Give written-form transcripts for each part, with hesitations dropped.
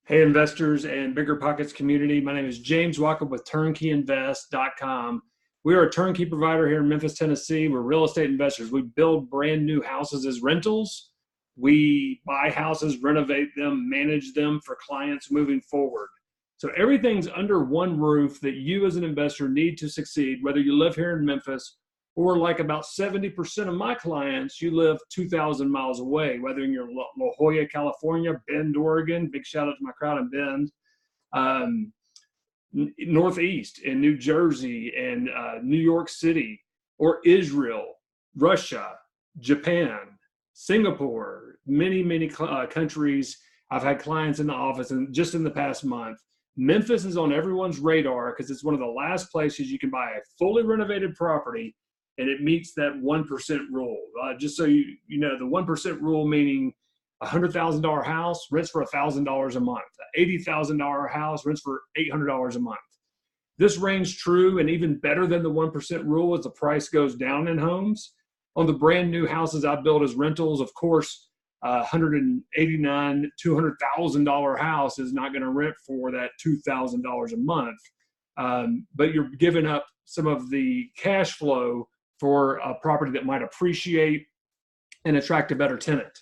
Hey, investors and Bigger Pockets community. My name is James Wachob with TurnkeyInvest.com. We are a turnkey provider here in Memphis, Tennessee. We're real estate investors. We build brand new houses as rentals. We buy houses, renovate them, manage them for clients moving forward. So everything's under one roof that you as an investor need to succeed, whether you live here in Memphis or like about 70% of my clients, you live 2,000 miles away, whether you're in La Jolla, California, Bend, Oregon, big shout out to my crowd in Bend, Northeast in New Jersey and New York City, or Israel, Russia, Japan, Singapore, many countries. I've had clients in the office, and just in the past month, Memphis is on everyone's radar because it's one of the last places you can buy a fully renovated property and it meets that 1% rule. Just so you know, the 1% rule meaning a $100,000 house rents for $1,000 a month. An $80,000 house rents for $800 a month. This reigns true and even better than the 1% rule as the price goes down in homes. On the brand new houses I build as rentals, of course, $189,000, $200,000 house is not going to rent for that $2,000 a month. But you're giving up some of the cash flow for a property that might appreciate and attract a better tenant.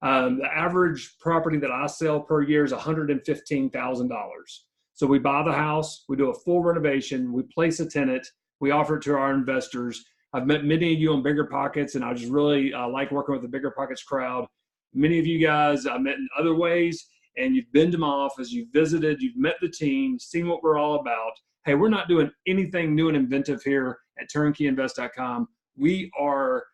The average property that I sell per year is $115,000. So we buy the house, we do a full renovation, we place a tenant, we offer it to our investors. I've met many of you on Bigger Pockets, and I just really like working with the Bigger Pockets crowd. Many of you guys I met in other ways, and you've been to my office, you've visited, you've met the team, seen what we're all about. Hey, we're not doing anything new and inventive here at TurnkeyInvest.com. We are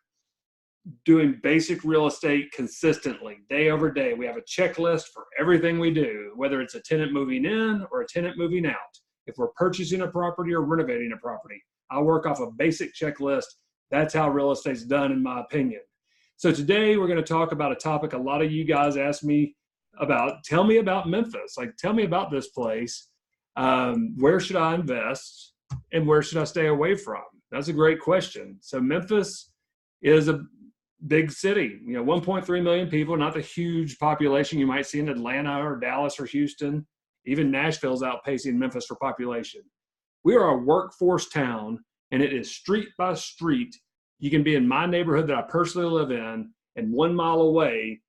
doing basic real estate consistently, day over day. We have a checklist for everything we do, whether it's a tenant moving in or a tenant moving out. If we're purchasing a property or renovating a property, I work off a basic checklist. That's how real estate's done, in my opinion. So today we're going to talk about a topic a lot of you guys ask me about. Tell me about Memphis. Like, tell me about this place. Where should I invest and where should I stay away from? That's a great question. So Memphis is a big city, 1.3 million people, not the huge population you might see in Atlanta or Dallas or Houston. Even Nashville's outpacing Memphis for population. We are a workforce town, and it is street by street. You can be in my neighborhood that I personally live in, and 1 mile away,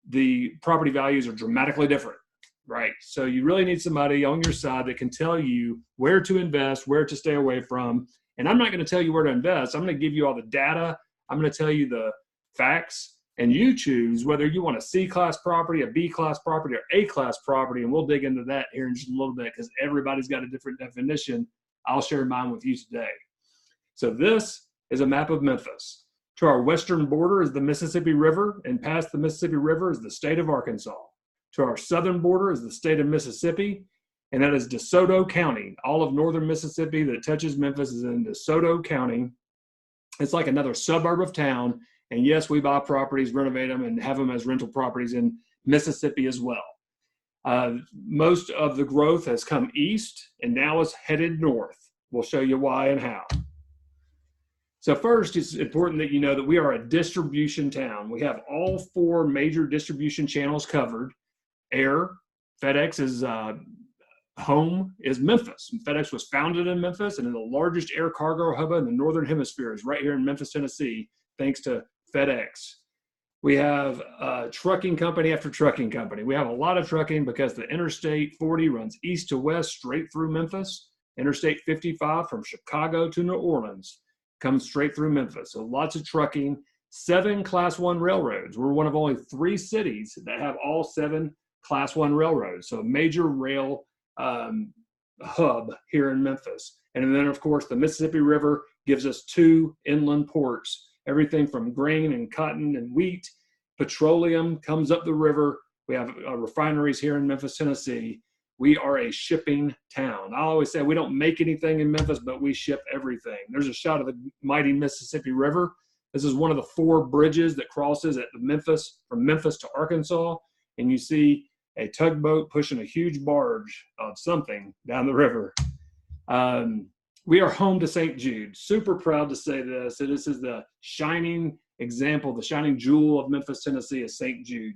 the property values are dramatically different. Right. So you really need somebody on your side that can tell you where to invest, where to stay away from. And I'm not going to tell you where to invest. I'm going to give you all the data. I'm going to tell you the facts, and you choose whether you want a C-class property, a B-class property, or A-class property. And we'll dig into that here in just a little bit because everybody's got a different definition. I'll share mine with you today. So this is a map of Memphis. To our western border is the Mississippi River, and past the Mississippi River is the state of Arkansas. To our southern border is the state of Mississippi, and that is DeSoto County. All of northern Mississippi that touches Memphis is in DeSoto County. It's like another suburb of town, and yes, we buy properties, renovate them, and have them as rental properties in Mississippi as well. Most of the growth has come east, and now is headed north. We'll show you why and how. So first, it's important that you know that we are a distribution town. We have all 4 major distribution channels covered. Air, FedEx's home is Memphis. FedEx was founded in Memphis, and the largest air cargo hub in the Northern Hemisphere is right here in Memphis, Tennessee, thanks to FedEx. We have trucking company after trucking company. We have a lot of trucking because the Interstate 40 runs east to west straight through Memphis. Interstate 55 from Chicago to New Orleans comes straight through Memphis. So lots of trucking. 7 Class 1 railroads. We're one of only 3 cities that have all 7 Class 1 railroads, so a major rail hub here in Memphis. And then, of course, the Mississippi River gives us 2 inland ports. Everything from grain and cotton and wheat, petroleum comes up the river. We have refineries here in Memphis, Tennessee. We are a shipping town. I always say we don't make anything in Memphis, but we ship everything. There's a shot of the mighty Mississippi River. This is one of the 4 bridges that crosses at from Memphis to Arkansas. And you see a tugboat pushing a huge barge of something down the river. We are home to St. Jude. Super proud to say this. This is the shining example, the shining jewel of Memphis, Tennessee is St. Jude.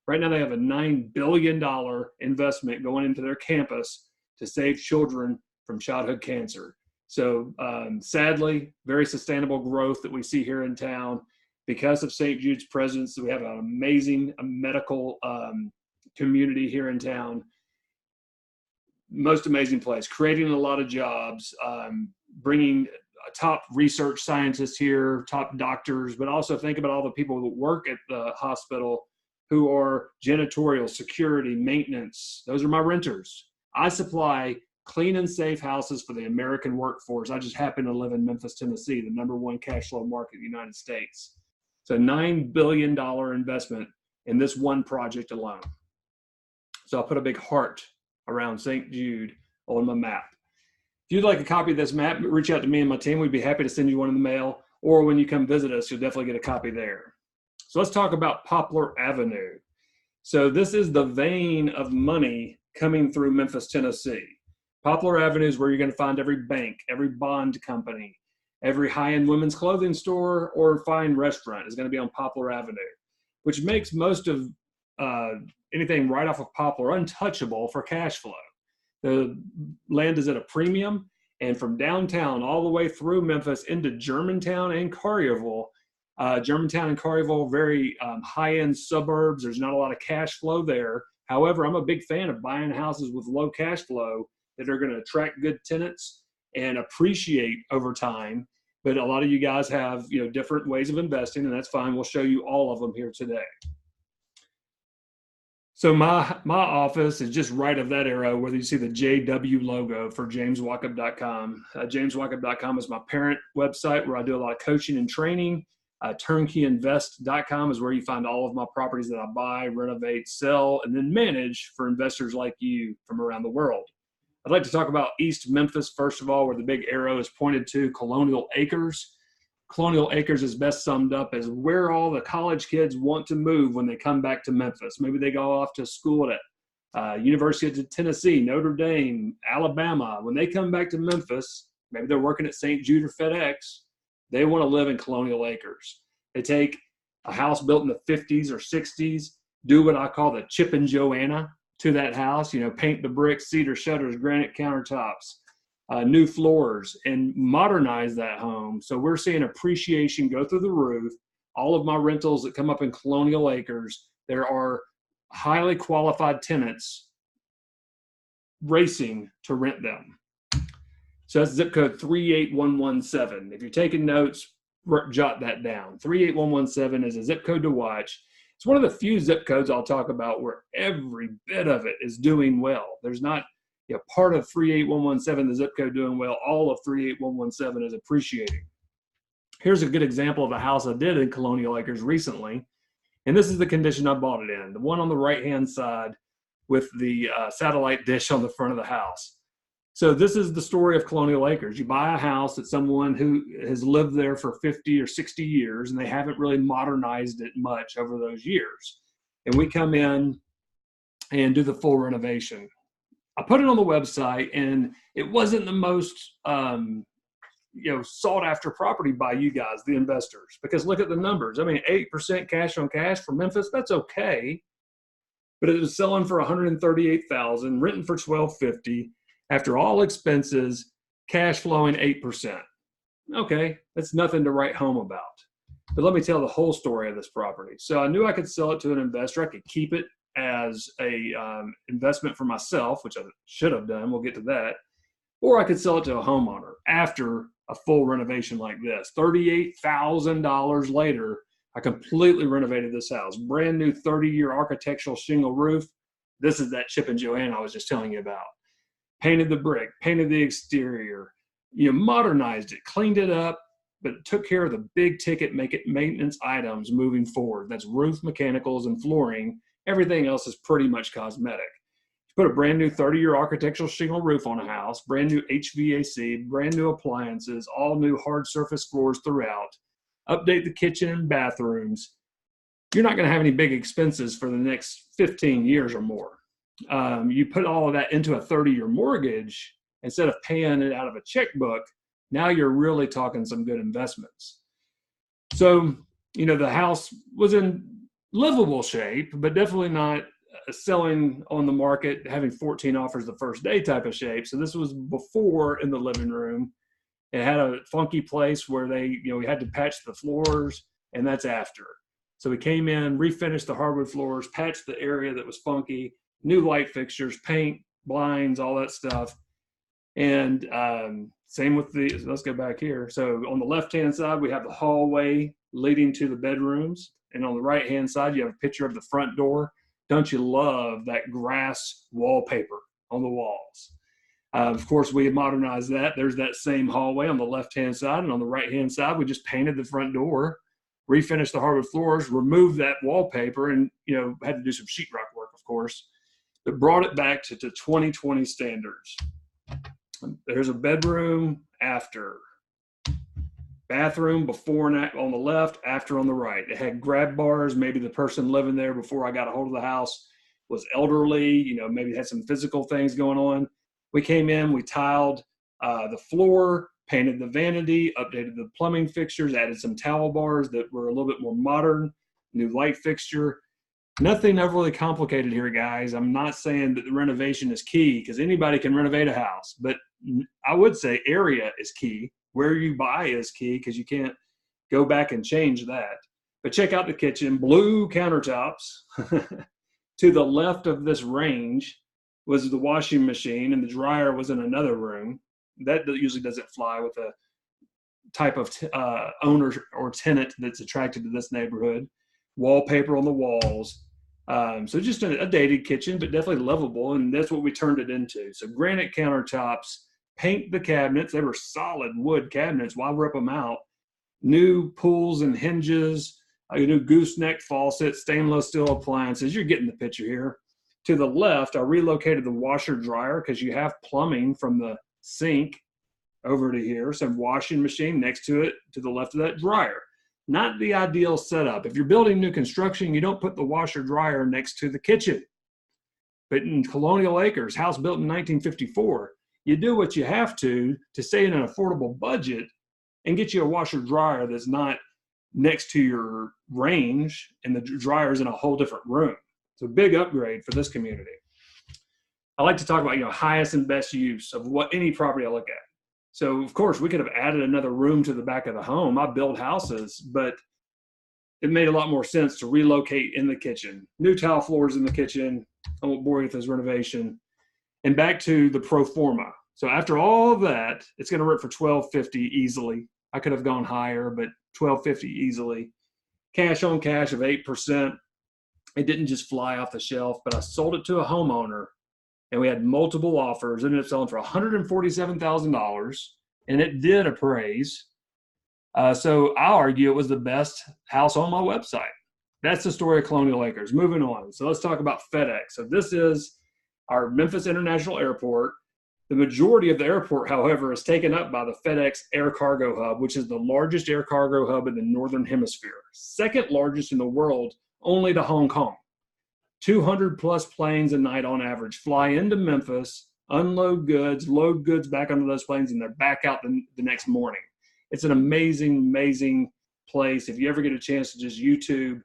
Right now they have a $9 billion investment going into their campus to save children from childhood cancer. So sadly, very sustainable growth that we see here in town. Because of St. Jude's presence, we have an amazing medical community here in town. Most amazing place, creating a lot of jobs, bringing top research scientists here, top doctors, but also think about all the people that work at the hospital who are janitorial, security, maintenance. Those are my renters. I supply clean and safe houses for the American workforce. I just happen to live in Memphis, Tennessee, the #1 cash flow market in the United States. It's a $9 billion investment in this one project alone. So I'll put a big heart around St. Jude on my map. If you'd like a copy of this map, reach out to me and my team. We'd be happy to send you one in the mail, or when you come visit us, you'll definitely get a copy there. So let's talk about Poplar Avenue. So this is the vein of money coming through Memphis, Tennessee. Poplar Avenue is where you're going to find every bank, every bond company, every high-end women's clothing store or fine restaurant is going to be on Poplar Avenue, which makes most of anything right off of Poplar untouchable for cash flow. The land is at a premium, and from downtown all the way through Memphis into Germantown and Collierville. Germantown and Collierville, very high-end suburbs. There's not a lot of cash flow there. However, I'm a big fan of buying houses with low cash flow that are going to attract good tenants and appreciate over time. But a lot of you guys have, different ways of investing, and that's fine. We'll show you all of them here today. So my office is just right of that arrow where you see the JW logo for jameswachob.com. Jameswachob.com is my parent website where I do a lot of coaching and training. TurnkeyInvest.com is where you find all of my properties that I buy, renovate, sell, and then manage for investors like you from around the world. I'd like to talk about East Memphis, first of all, where the big arrow is pointed to, Colonial Acres. Colonial Acres is best summed up as where all the college kids want to move when they come back to Memphis. Maybe they go off to school at University of Tennessee, Notre Dame, Alabama. When they come back to Memphis, maybe they're working at St. Jude or FedEx, they want to live in Colonial Acres. They take a house built in the 50s or 60s, do what I call the Chip and Joanna to that house, paint the bricks, cedar shutters, granite countertops, new floors, and modernize that home. So we're seeing appreciation go through the roof. All of my rentals that come up in Colonial Acres, there are highly qualified tenants racing to rent them. So that's zip code 38117. If you're taking notes, jot that down. 38117 is a zip code to watch. It's one of the few zip codes I'll talk about where every bit of it is doing well. There's not part of 38117, the zip code doing well. All of 38117 is appreciating. Here's a good example of a house I did in Colonial Acres recently. And this is the condition I bought it in. The one on the right-hand side with the satellite dish on the front of the house. So this is the story of Colonial Acres. You buy a house that someone who has lived there for 50 or 60 years, and they haven't really modernized it much over those years. And we come in and do the full renovation. I put it on the website, and it wasn't the most sought after property by you guys, the investors, because look at the numbers. I mean, 8% cash on cash for Memphis, that's okay. But it was selling for $138,000, written for $1,250. After all expenses, cash flowing 8%. Okay, that's nothing to write home about. But let me tell the whole story of this property. So I knew I could sell it to an investor. I could keep it as a investment for myself, which I should have done. We'll get to that. Or I could sell it to a homeowner after a full renovation like this. $38,000 later, I completely renovated this house. Brand new 30-year architectural shingle roof. This is that Chip and Joanna I was just telling you about. Painted the brick, painted the exterior, modernized it, cleaned it up, but took care of the big ticket maintenance items moving forward. That's roof, mechanicals, and flooring. Everything else is pretty much cosmetic. You put a brand new 30-year architectural shingle roof on a house, brand new HVAC, brand new appliances, all new hard surface floors throughout, update the kitchen and bathrooms. You're not going to have any big expenses for the next 15 years or more. You put all of that into a 30-year mortgage instead of paying it out of a checkbook. Now you're really talking some good investments. So, the house was in livable shape, but definitely not selling on the market, having 14 offers the first day type of shape. So this was before in the living room. It had a funky place where we had to patch the floors, and that's after. So we came in, refinished the hardwood floors, patched the area that was funky, new light fixtures, paint, blinds, all that stuff. And same with let's go back here. So on the left-hand side, we have the hallway leading to the bedrooms. And on the right-hand side, you have a picture of the front door. Don't you love that grass wallpaper on the walls? Of course, we modernized that. There's that same hallway on the left-hand side. And on the right-hand side, we just painted the front door, refinished the hardwood floors, removed that wallpaper, and had to do some sheetrock work, of course, but brought it back to 2020 standards. There's a bedroom after, bathroom before and on the left, after on the right. It had grab bars. Maybe the person living there before I got a hold of the house was elderly, maybe had some physical things going on. We came in, we tiled the floor, painted the vanity, updated the plumbing fixtures, added some towel bars that were a little bit more modern, new light fixture. Nothing overly complicated here, guys. I'm not saying that the renovation is key, because anybody can renovate a house, but I would say area is key. Where you buy is key, because you can't go back and change that. But check out the kitchen, blue countertops. To the left of this range was the washing machine, and the dryer was in another room. That usually doesn't fly with a type of owner or tenant that's attracted to this neighborhood. Wallpaper on the walls. So just a dated kitchen, but definitely livable, and that's what we turned it into. So granite countertops, paint the cabinets. They were solid wood cabinets. Why rip them out? New pulls and hinges, new gooseneck faucet, stainless steel appliances. You're getting the picture here. To the left, I relocated the washer dryer, because you have plumbing from the sink over to here. So washing machine next to it, to the left of that dryer. Not the ideal setup. If you're building new construction, you don't put the washer dryer next to the kitchen. But in Colonial Acres, house built in 1954, you do what you have to stay in an affordable budget and get you a washer dryer that's not next to your range, and the dryer's in a whole different room. It's a big upgrade for this community. I like to talk about, highest and best use of any property I look at. So of course we could have added another room to the back of the home. I build houses, but it made a lot more sense to relocate in the kitchen. New tile floors in the kitchen. I won't bore you with this renovation. And back to the pro forma. So after all of that, it's going to rent for $1,250 easily. I could have gone higher, but $1,250 easily. Cash on cash of 8%. It didn't just fly off the shelf, but I sold it to a homeowner, and we had multiple offers. Ended up selling for $147,000, and it did appraise. So I'll argue it was the best house on my website. That's the story of Colonial Acres. Moving on. So let's talk about FedEx. So this is our Memphis International Airport. The majority of the airport, however, is taken up by the FedEx Air Cargo Hub, which is the largest air cargo hub in the Northern Hemisphere. Second largest in the world, only to Hong Kong. 200 plus planes a night on average fly into Memphis, unload goods, load goods back onto those planes, and they're back out the next morning. It's an amazing, amazing place. If you ever get a chance to just YouTube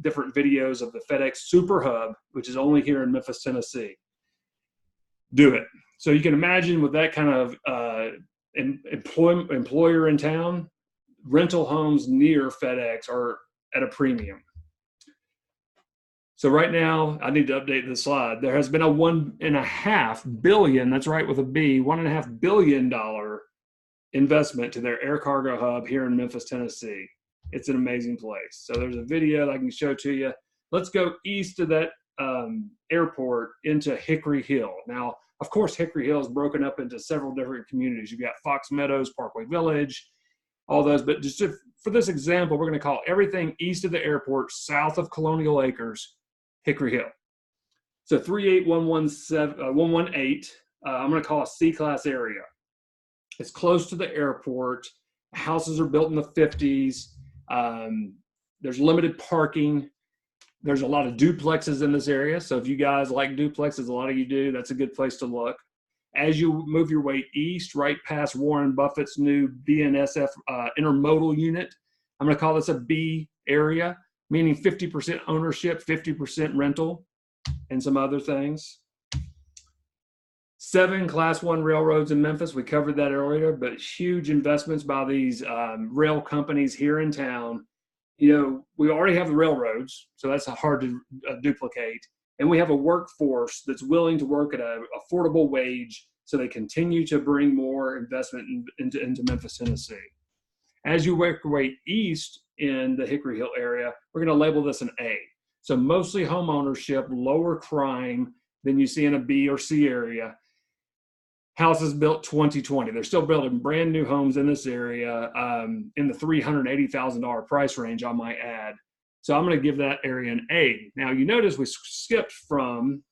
different videos of the FedEx Super Hub, which is only here in Memphis, Tennessee, do it. So you can imagine with that kind of employer in town, rental homes near FedEx are at a premium. So right now, I need to update the slide. There has been a $1.5 billion, that's right with a B, $1.5 billion investment to their air cargo hub here in Memphis, Tennessee. It's an amazing place. So there's a video that I can show to you. Let's go east of that airport into Hickory Hill. Now, of course, Hickory Hill is broken up into several different communities. You've got Fox Meadows, Parkway Village, all those. But just for this example, we're going to call everything east of the airport, south of Colonial Acres, Hickory Hill. So 118, I'm going to call a C-class area. It's close to the airport. Houses are built in the 50s. There's limited parking. There's a lot of duplexes in this area. So if you guys like duplexes, a lot of you do, that's a good place to look. As you move your way east, right past Warren Buffett's new BNSF intermodal unit, I'm going to call this a B area. meaning 50% ownership, 50% rental, and some other things. 7 Class 1 railroads in Memphis. We covered that earlier, but huge investments by these rail companies here in town. You know, we already have the railroads, so that's hard to duplicate. And we have a workforce that's willing to work at an affordable wage, so they continue to bring more investment into Memphis, Tennessee. As you work your way east in the Hickory Hill area, we're going to label this an A. So mostly home ownership, lower crime than you see in a B or C area. Houses built 2020. They're still building brand new homes in this area in the $380,000 price range, I might add. So I'm going to give that area an A. Now, you notice we skipped from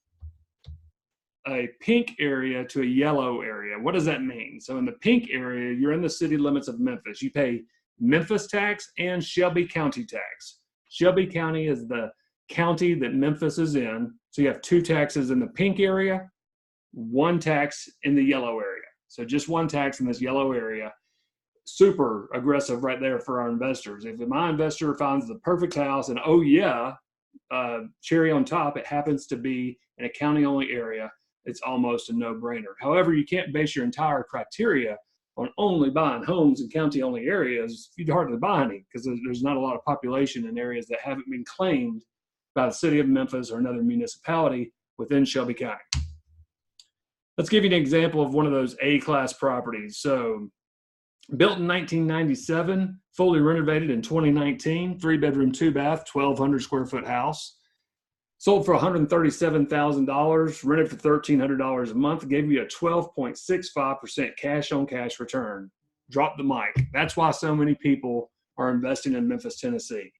a pink area to a yellow area. What does that mean? So in the pink area, you're in the city limits of Memphis. You pay Memphis tax and Shelby County tax. Shelby County is the county that Memphis is in. So you have 2 taxes in the pink area, 1 tax in the yellow area. So just 1 tax in this yellow area. Super aggressive right there for our investors. If my investor finds the perfect house and, oh yeah, cherry on top, it happens to be in a county-only area, it's almost a no-brainer. However, you can't base your entire criteria on only buying homes in county-only areas. You'd hardly buy any because there's not a lot of population in areas that haven't been claimed by the city of Memphis or another municipality within Shelby County. Let's give you an example of one of those A-class properties. So, built in 1997, fully renovated in 2019, 3-bedroom, 2-bath, 1,200 square foot house. Sold for $137,000, rented for $1,300 a month, gave you a 12.65% cash on cash return. Drop the mic. That's why so many people are investing in Memphis, Tennessee.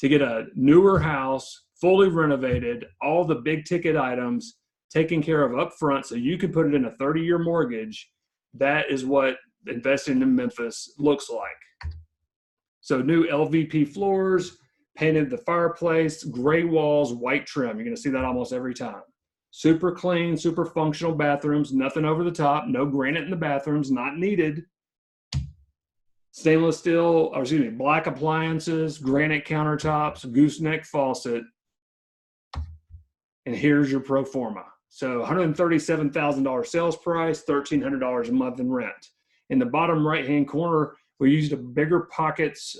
To get a newer house, fully renovated, all the big ticket items taken care of up front so you can put it in a 30-year mortgage, that is what investing in Memphis looks like. So new LVP floors, painted the fireplace, gray walls, white trim. You're going to see that almost every time. Super clean, super functional bathrooms, nothing over the top, no granite in the bathrooms, not needed. Stainless steel, or excuse me, black appliances, granite countertops, gooseneck faucet. And here's your pro forma. So $137,000 sales price, $1,300 a month in rent. In the bottom right-hand corner, we used a bigger pockets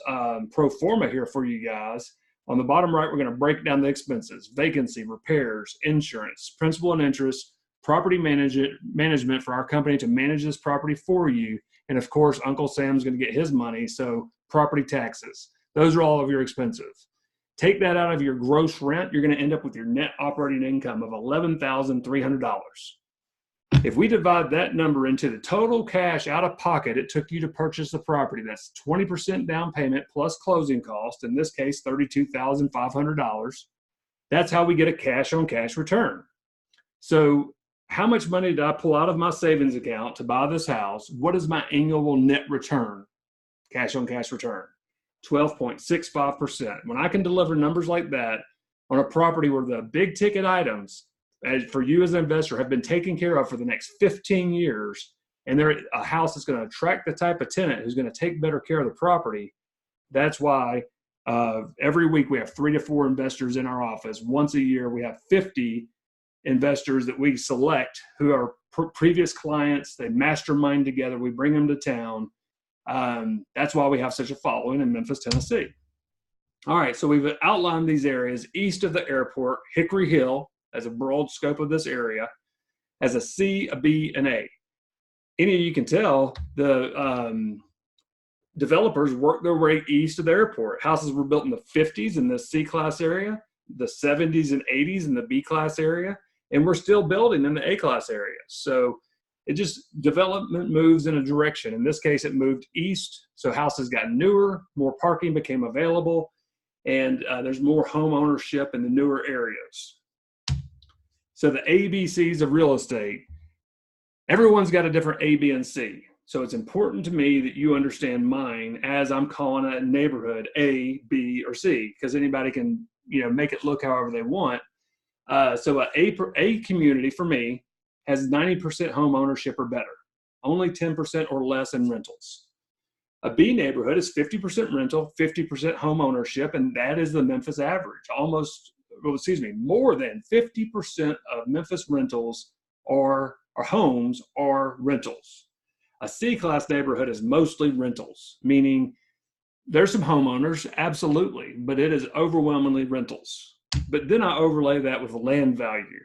pro forma here for you guys. On the bottom right, we're going to break down the expenses: vacancy, repairs, insurance, principal and interest, property management for our company to manage this property for you. And of course, Uncle Sam's going to get his money, so property taxes. Those are all of your expenses. Take that out of your gross rent, you're going to end up with your net operating income of $11,300. If we divide that number into the total cash out of pocket it took you to purchase the property, that's 20% down payment plus closing cost, in this case, $32,500. That's how we get a cash on cash return. So how much money did I pull out of my savings account to buy this house? What is my annual net return? Cash on cash return, 12.65%. When I can deliver numbers like that on a property where the big ticket items, as for you as an investor, have been taken care of for the next 15 years, and they're a house that's going to attract the type of tenant who's going to take better care of the property, that's why every week we have 3 to 4 investors in our office. Once a year, we have 50 investors that we select who are previous clients. They mastermind together. We bring them to town. That's why we have such a following in Memphis, Tennessee. All right, so we've outlined these areas east of the airport. Hickory Hill, as a broad scope of this area, as a C, a B, and A. Any of you can tell the developers worked their way east of the airport. Houses were built in the 50s in the C-class area, the 70s and 80s in the B-class area, and we're still building in the A-class area. So it just, development moves in a direction. In this case, it moved east, so houses got newer, more parking became available, and there's more home ownership in the newer areas. So the ABCs of real estate, everyone's got a different A, B, and C. So it's important to me that you understand mine as I'm calling a neighborhood A, B, or C, because anybody can, make it look however they want. So a community for me has 90% home ownership or better, only 10% or less in rentals. A B neighborhood is 50% rental, 50% home ownership, and that is the Memphis average. More than 50% of Memphis rentals or homes are rentals. A C-class neighborhood is mostly rentals, meaning there's some homeowners, absolutely, but it is overwhelmingly rentals. But then I overlay that with land value.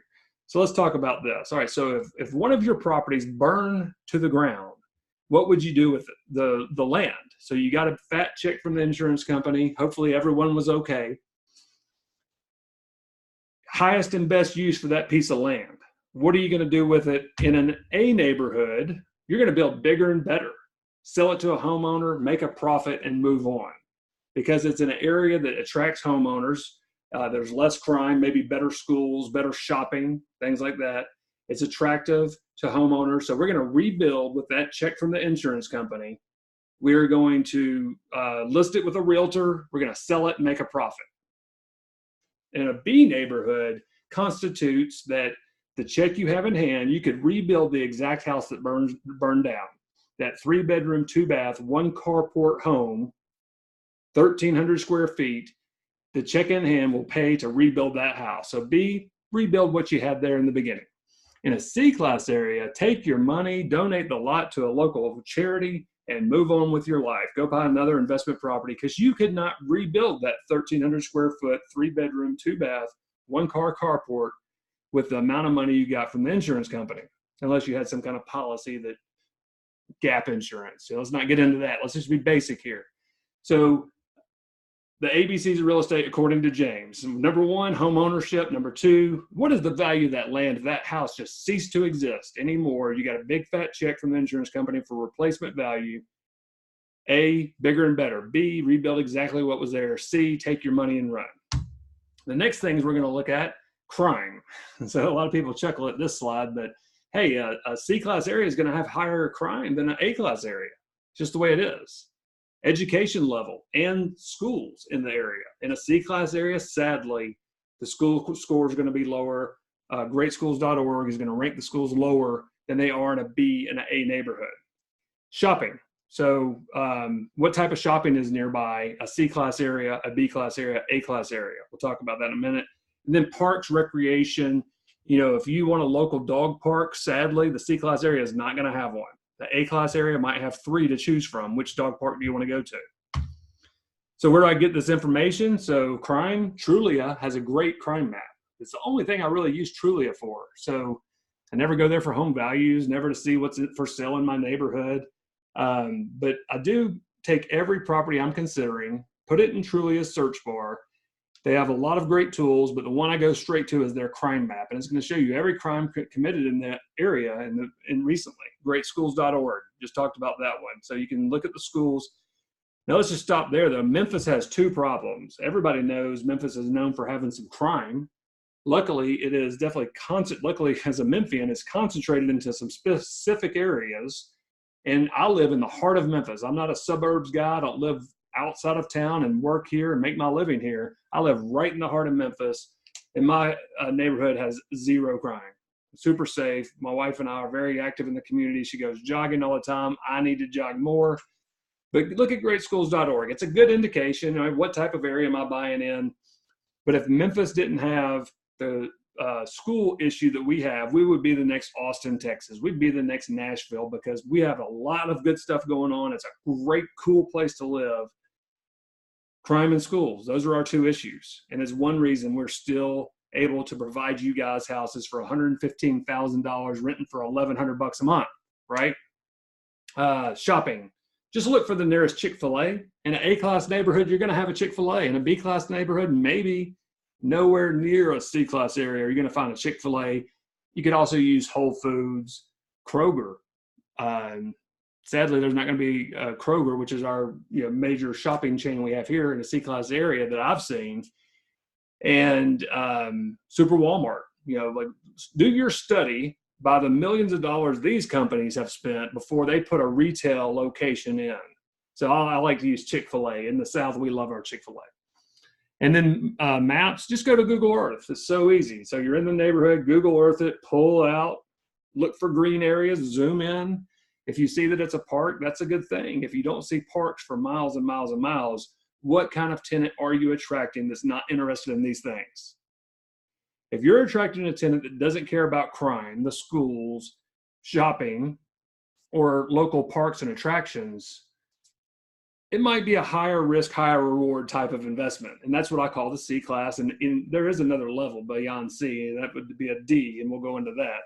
So let's talk about this. All right, so if one of your properties burn to the ground, what would you do with the land? So you got a fat check from the insurance company. Hopefully everyone was okay. Highest and best use for that piece of land. What are you going to do with it? In an A neighborhood, you're going to build bigger and better. Sell it to a homeowner, make a profit, and move on. Because it's in an area that attracts homeowners. There's less crime, maybe better schools, better shopping, things like that. It's attractive to homeowners. So we're going to rebuild with that check from the insurance company. We're going to list it with a realtor. We're going to sell it and make a profit. In a B neighborhood constitutes that the check you have in hand, you could rebuild the exact house that burned down. That 3-bedroom, 2-bath, 1-carport home, 1,300 square feet. The check in hand will pay to rebuild that house. So B, rebuild what you had there in the beginning. In a C-class area, take your money, donate the lot to a local charity, and move on with your life. Go buy another investment property because you could not rebuild that 1,300 square foot, 3-bedroom, 2-bath, 1-car carport with the amount of money you got from the insurance company, unless you had some kind of policy that gap insurance. So let's not get into that. Let's just be basic here. So the ABCs of real estate, according to James. Number 1, home ownership. Number 2, what is the value of that land if that house just ceased to exist anymore? You got a big fat check from the insurance company for replacement value. A, bigger and better. B, rebuild exactly what was there. C, take your money and run. The next things we're going to look at, crime. And so a lot of people chuckle at this slide, but hey, a C-class area is going to have higher crime than an A-class area. Just the way it is. Education level and schools in the area. In a C-class area, sadly, the school scores are going to be lower. Greatschools.org is going to rank the schools lower than they are in a B and an A neighborhood. Shopping. So what type of shopping is nearby? A C-class area, a B-class area, A-class area. We'll talk about that in a minute. And then parks, recreation. You know, if you want a local dog park, sadly, the C-class area is not going to have one. The A-class area might have 3 to choose from. Which dog park do you want to go to? So where do I get this information? So crime, Trulia has a great crime map. It's the only thing I really use Trulia for. So I never go there for home values, never to see what's for sale in my neighborhood. But I do take every property I'm considering, put it in Trulia's search bar. They have a lot of great tools, but the one I go straight to is their crime map. And it's going to show you every crime committed in that area and recently. Greatschools.org, just talked about that one. So you can look at the schools. Now let's just stop there though. Memphis has 2 problems. Everybody knows Memphis is known for having some crime. Luckily, it is definitely luckily as a Memphian, it's concentrated into some specific areas. And I live in the heart of Memphis. I'm not a suburbs guy. I don't live outside of town and work here and make my living here. I live right in the heart of Memphis, and my neighborhood has 0 crime. Super safe. My wife and I are very active in the community. She goes jogging all the time. I need to jog more. But look at greatschools.org. It's a good indication. I mean, what type of area am I buying in? But if Memphis didn't have the school issue that we have, we would be the next Austin, Texas. We'd be the next Nashville because we have a lot of good stuff going on. It's a great, cool place to live. Crime and schools, those are our 2 issues. And it's one reason we're still able to provide you guys houses for $115,000 renting for $1,100 a month, right? Shopping. Just look for the nearest Chick-fil-A. In an A-class neighborhood, you're going to have a Chick-fil-A. In a B-class neighborhood, maybe nowhere near a C-class area, you're going to find a Chick-fil-A. You could also use Whole Foods, Kroger. Sadly, there's not going to be Kroger, which is our major shopping chain we have here in a C-class area that I've seen, and Super Walmart. Like do your study by the millions of dollars these companies have spent before they put a retail location in. So I like to use Chick-fil-A. In the South, we love our Chick-fil-A. And then maps, just go to Google Earth. It's so easy. So you're in the neighborhood, Google Earth it, pull out, look for green areas, zoom in. If you see that it's a park, that's a good thing. If you don't see parks for miles and miles and miles, what kind of tenant are you attracting that's not interested in these things? If you're attracting a tenant that doesn't care about crime, the schools, shopping, or local parks and attractions, it might be a higher risk, higher reward type of investment. And that's what I call the C class. And there is another level beyond C, and that would be a D, and we'll go into that.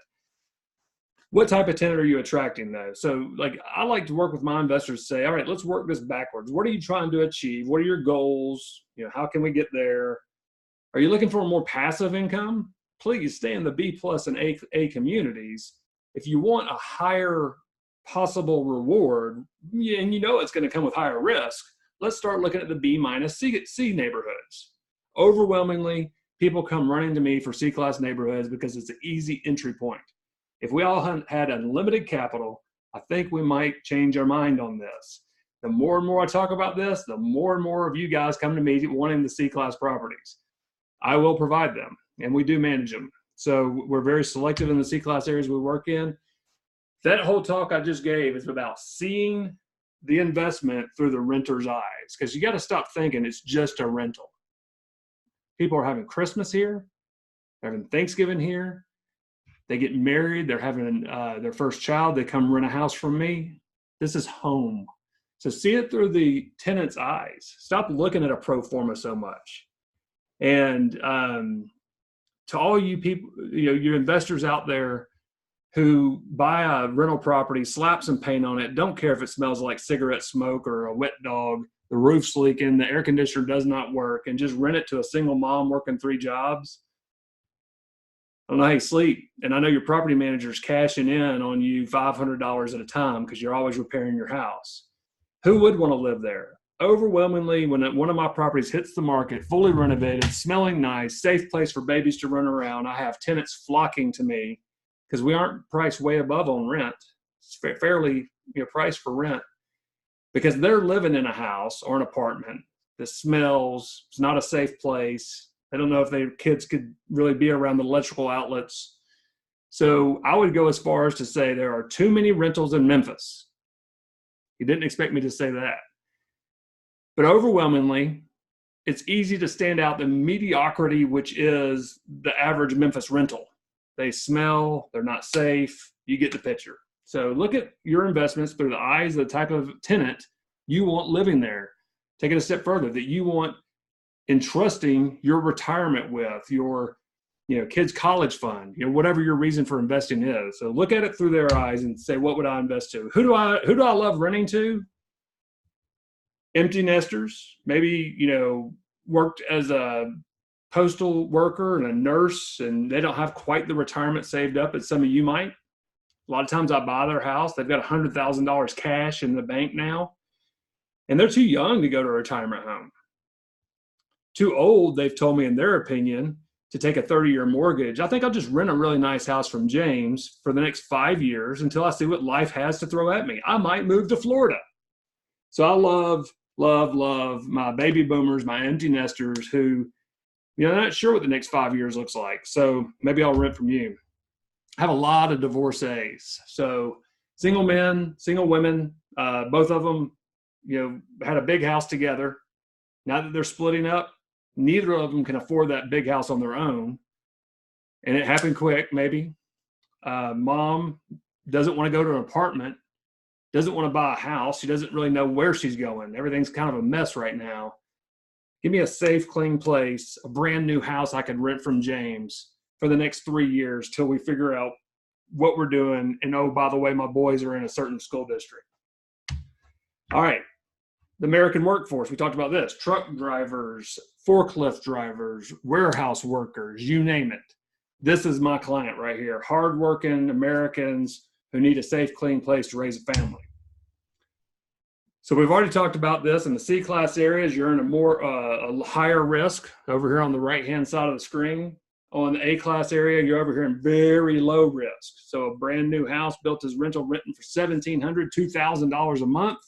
What type of tenant are you attracting though? So like, I like to work with my investors to say, all right, let's work this backwards. What are you trying to achieve? What are your goals? How can we get there? Are you looking for a more passive income? Please stay in the B plus and A communities. If you want a higher possible reward, and it's going to come with higher risk, let's start looking at the B minus C neighborhoods. Overwhelmingly, people come running to me for C-class neighborhoods because it's an easy entry point. If we all had unlimited capital, I think we might change our mind on this. The more and more I talk about this, the more and more of you guys come to me wanting the C-class properties. I will provide them, and we do manage them. So we're very selective in the C-class areas we work in. That whole talk I just gave is about seeing the investment through the renter's eyes, because you got to stop thinking it's just a rental. People are having Christmas here, they're having Thanksgiving here, they get married, they're having their first child, they come rent a house from me. This is home. So see it through the tenant's eyes. Stop looking at a pro forma so much. And to all you people, your investors out there who buy a rental property, slap some paint on it, don't care if it smells like cigarette smoke or a wet dog, the roof's leaking, the air conditioner does not work, and just rent it to a single mom working 3 jobs. I don't know how you sleep. And I know your property manager's cashing in on you $500 at a time because you're always repairing your house. Who would want to live there? Overwhelmingly, when one of my properties hits the market, fully renovated, smelling nice, safe place for babies to run around, I have tenants flocking to me because we aren't priced way above on rent. It's fairly priced for rent because they're living in a house or an apartment that smells. It's not a safe place. They don't know if their kids could really be around the electrical outlets. So I would go as far as to say there are too many rentals in Memphis. You didn't expect me to say that. But overwhelmingly, it's easy to stand out the mediocrity, which is the average Memphis rental. They smell, they're not safe, you get the picture. So look at your investments through the eyes of the type of tenant you want living there. Take it a step further, that you want entrusting your retirement with, your kids' college fund, whatever your reason for investing is. So look at it through their eyes and say, what would I invest to? Who do I love renting to? Empty nesters, maybe, worked as a postal worker and a nurse, and they don't have quite the retirement saved up as some of you might. A lot of times I buy their house. They've got $100,000 cash in the bank now, and they're too young to go to a retirement home. Too old, they've told me, in their opinion, to take a 30-year mortgage. I think I'll just rent a really nice house from James for the next 5 years until I see what life has to throw at me. I might move to Florida. So I love my baby boomers, my empty nesters who, they're not sure what the next 5 years looks like. So maybe I'll rent from you. I have a lot of divorcees. So single men, single women, both of them, had a big house together. Now that they're splitting up, neither of them can afford that big house on their own. And it happened quick, maybe. Mom doesn't want to go to an apartment, doesn't want to buy a house. She doesn't really know where she's going. Everything's kind of a mess right now. Give me a safe, clean place, a brand new house I could rent from James for the next 3 years till we figure out what we're doing. And oh, by the way, my boys are in a certain school district. All right. The American workforce, we talked about this. Truck drivers, forklift drivers, warehouse workers, you name it. This is my client right here. Hardworking Americans who need a safe, clean place to raise a family. So we've already talked about this. In the C-class areas, you're in a higher risk over here on the right-hand side of the screen. On the A-class area, you're over here in very low risk. So a brand new house built as rental, renting for $1,700, $2,000 a month.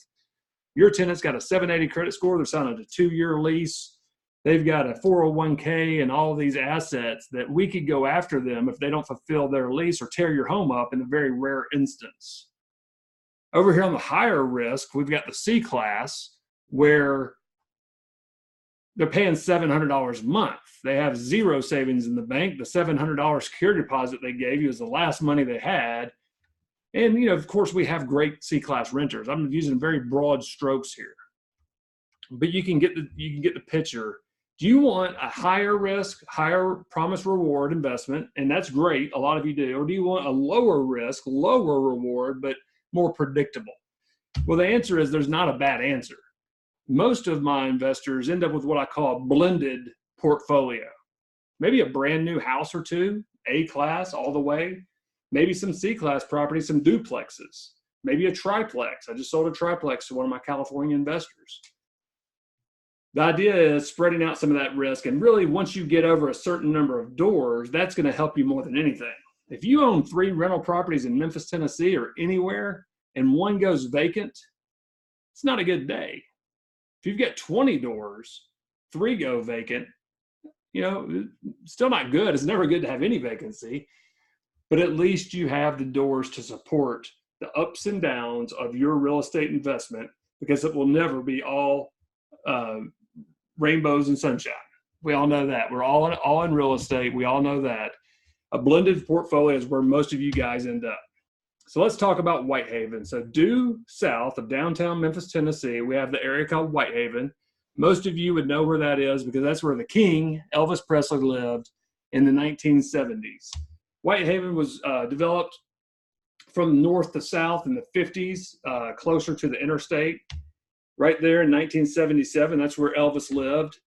Your tenant's got a 780 credit score. They're signing a 2-year lease. They've got a 401k and all of these assets that we could go after them if they don't fulfill their lease or tear your home up in a very rare instance. Over here on the higher risk, we've got the C class, where they're paying $700 a month. They have zero savings in the bank. The $700 security deposit they gave you is the last money they had. And, of course, we have great C-class renters. I'm using very broad strokes here, but you can get the picture. Do you want a higher risk, higher promise reward investment? And that's great. A lot of you do. Or do you want a lower risk, lower reward, but more predictable? Well, the answer is there's not a bad answer. Most of my investors end up with what I call a blended portfolio. Maybe a brand new house or two, A-class all the way. Maybe some C-class properties, some duplexes. Maybe a triplex. I just sold a triplex to one of my California investors. The idea is spreading out some of that risk. And really, once you get over a certain number of doors, that's going to help you more than anything. If you own 3 rental properties in Memphis, Tennessee, or anywhere, and one goes vacant, it's not a good day. If you've got 20 doors, 3 go vacant, still not good. It's never good to have any vacancy, but at least you have the doors to support the ups and downs of your real estate investment, because it will never be all rainbows and sunshine. We all know that. We're all in real estate. We all know that. A blended portfolio is where most of you guys end up. So let's talk about Whitehaven. So due south of downtown Memphis, Tennessee, we have the area called Whitehaven. Most of you would know where that is because that's where the king, Elvis Presley, lived in the 1970s. Whitehaven was developed from north to south in the 50s, closer to the interstate. Right there in 1977, that's where Elvis lived.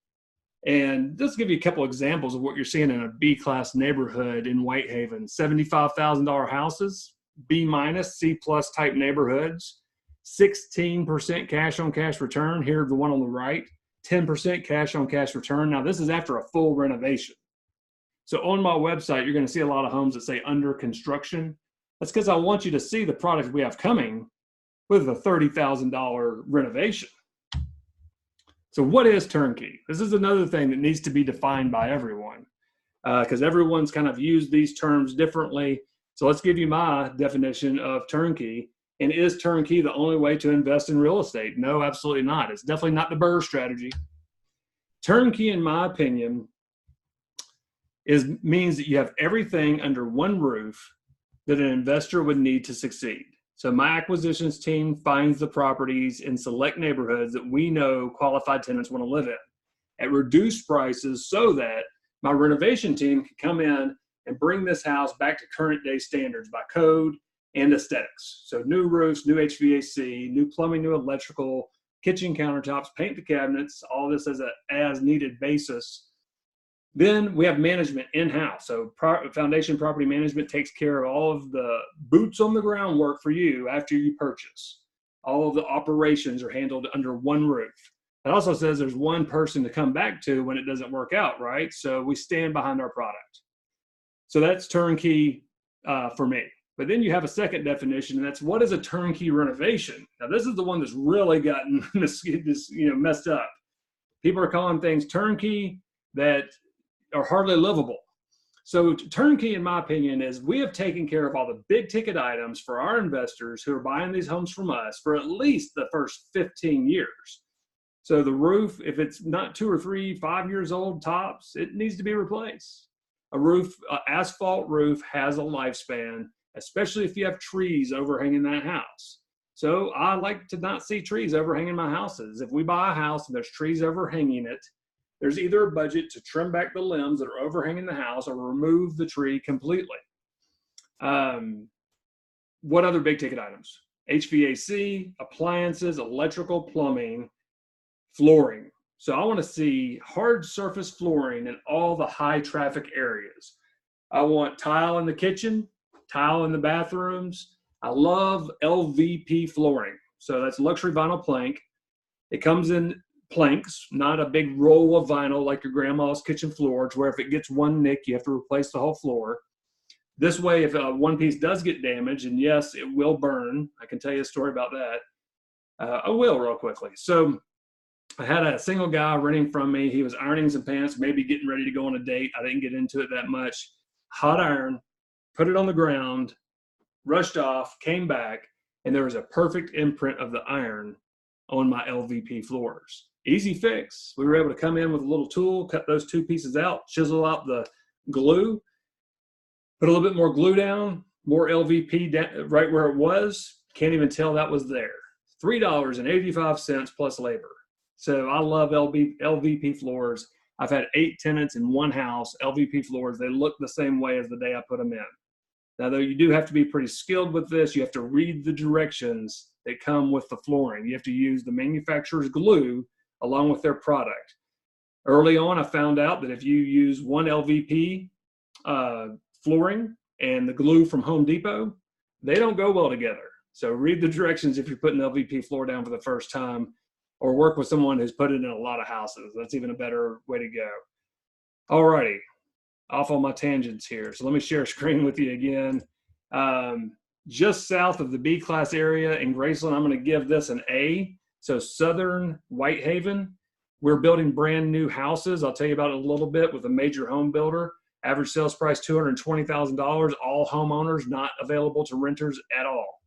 And just to give you a couple examples of what you're seeing in a B-class neighborhood in Whitehaven: $75,000 houses, B-, C+ type neighborhoods, 16% cash-on-cash return. Here, the one on the right, 10% cash-on-cash return. Now, this is after a full renovation. So on my website, you're going to see a lot of homes that say under construction. That's because I want you to see the product we have coming with a $30,000 renovation. So what is turnkey? This is another thing that needs to be defined by everyone, because everyone's kind of used these terms differently. So let's give you my definition of turnkey. And is turnkey the only way to invest in real estate? No, absolutely not. It's definitely not the Burr strategy. Turnkey, in my opinion, means that you have everything under one roof that an investor would need to succeed. So my acquisitions team finds the properties in select neighborhoods that we know qualified tenants want to live in at reduced prices, so that my renovation team can come in and bring this house back to current day standards by code and aesthetics. So new roofs, new HVAC, new plumbing, new electrical, kitchen countertops, paint the cabinets, all this as a as needed basis. Then we have management in-house. So foundation property management takes care of all of the boots on the ground work for you after you purchase. All of the operations are handled under one roof. It also says there's one person to come back to when it doesn't work out, right? So we stand behind our product. So that's turnkey for me. But then you have a second definition, and that's, what is a turnkey renovation? Now, this is the one that's really gotten messed up. People are calling things turnkey that are hardly livable. So turnkey, in my opinion, is we have taken care of all the big ticket items for our investors who are buying these homes from us for at least the first 15 years. So the roof, if it's not 2 or 3, 5 years old tops, it needs to be replaced. A roof, asphalt roof, has a lifespan, especially if you have trees overhanging that house. So I like to not see trees overhanging my houses. If we buy a house and there's trees overhanging it, there's either a budget to trim back the limbs that are overhanging the house or remove the tree completely. What other big ticket items? HVAC, appliances, electrical, plumbing, flooring. So I want to see hard surface flooring in all the high traffic areas. I want tile in the kitchen, tile in the bathrooms. I love LVP flooring. So that's luxury vinyl plank. It comes in planks, not a big roll of vinyl like your grandma's kitchen floors, where if it gets one nick, you have to replace the whole floor. This way, if one piece does get damaged, and yes, it will burn. I can tell you a story about that. I will real quickly. So I had a single guy renting from me. He was ironing some pants, maybe getting ready to go on a date. I didn't get into it that much. Hot iron, put it on the ground, rushed off, came back. and there was a perfect imprint of the iron on my LVP floors. Easy fix. We were able to come in with a little tool, cut those 2 pieces out, chisel out the glue, put a little bit more glue down, more LVP down, right where it was. Can't even tell that was there. $3.85 plus labor. So I love LVP floors. I've had 8 tenants in one house, LVP floors. They look the same way as the day I put them in. Now, though, you do have to be pretty skilled with this. You have to read the directions that come with the flooring. You have to use the manufacturer's glue along with their product. Early on, I found out that if you use one LVP flooring and the glue from Home Depot, they don't go well together. So read the directions if you're putting LVP floor down for the first time, or work with someone who's put it in a lot of houses. That's even a better way to go. All righty, off on my tangents here. So let me share a screen with you again. Just south of the B-class area in Graceland, I'm going to give this an A. So Southern Whitehaven, we're building brand new houses. I'll tell you about it a little bit with a major home builder. Average sales price, $220,000. All homeowners, not available to renters at all.